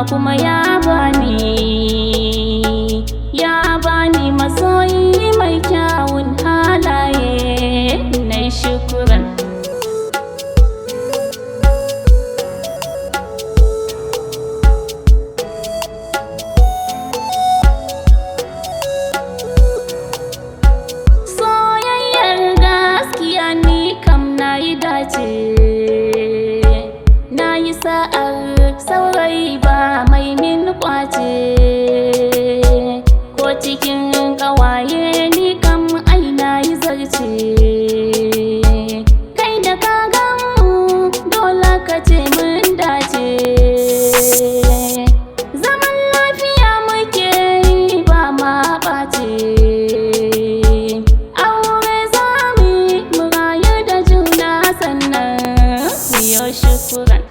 kuma ya bani masoyi mai kyawun halaye na shukuran. Soyayyar gaskiya ni kam nayi dace, nayi sa'ar saurayi ba mai min kwace, ko cikin ƙawaye ni kam ai nayi zarce. Kai da ka gan mu dole ka ce mun dace, zaman lafiya muke yi ba ma ɓace. Aure zamu mu rayu da juna sannan mu yi shukuran.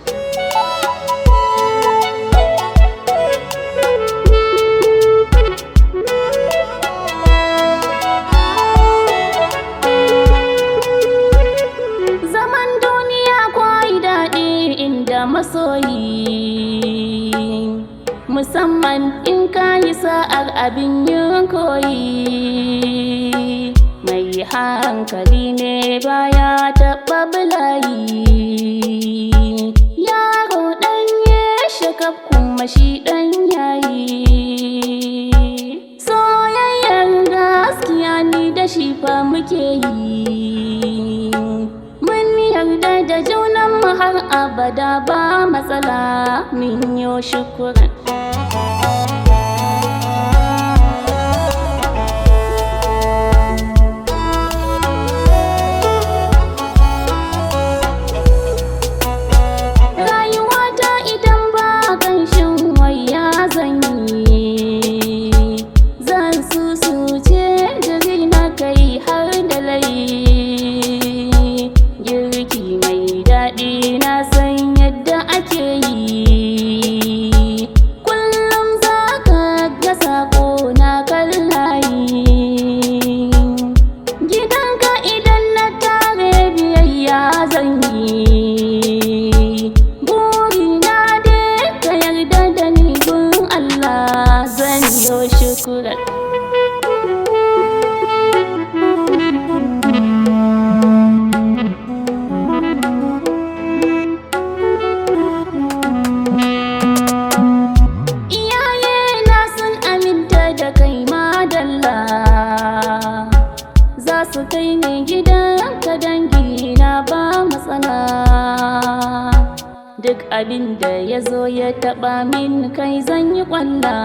Zaman duniya kwai daɗi inda masoyi, musamman in ka yi sa'ar abin yin koyi. Mai hankali ne baya taɓa bulayi, yaro ɗanye shakaf kuma shi ɗan yayi. Soyayyar gaskiya ni da shi fa muke yi, mun yarda da junanmu har abada ba matsala, min yo shukuran. Rayuwata idan ba ganshin waya zan yi, zan susuce jiri na kai har da layi. Girki mai daɗi na san yadda ake yi, kullum za ka ga sako na kallayi. Gidanka idan na tare biyayya zan yi, burina dai ka yarda da ni gun Allah zan yo shukuran. Za su kai ni gidanka dangi na ba matsala, duk abin da ya zo ya taɓa min kai zan yi ƙwalla.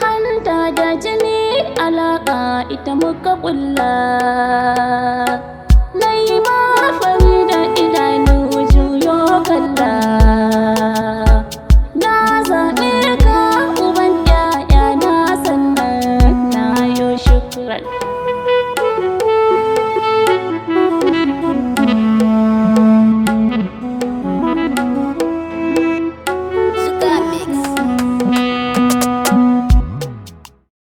Hanta da jini alaƙa ita muka ƙulla, nai ma fari da idanu juyo kalla. Na zaɓe ka uban 'ya'ya na sannan na yo shukuran.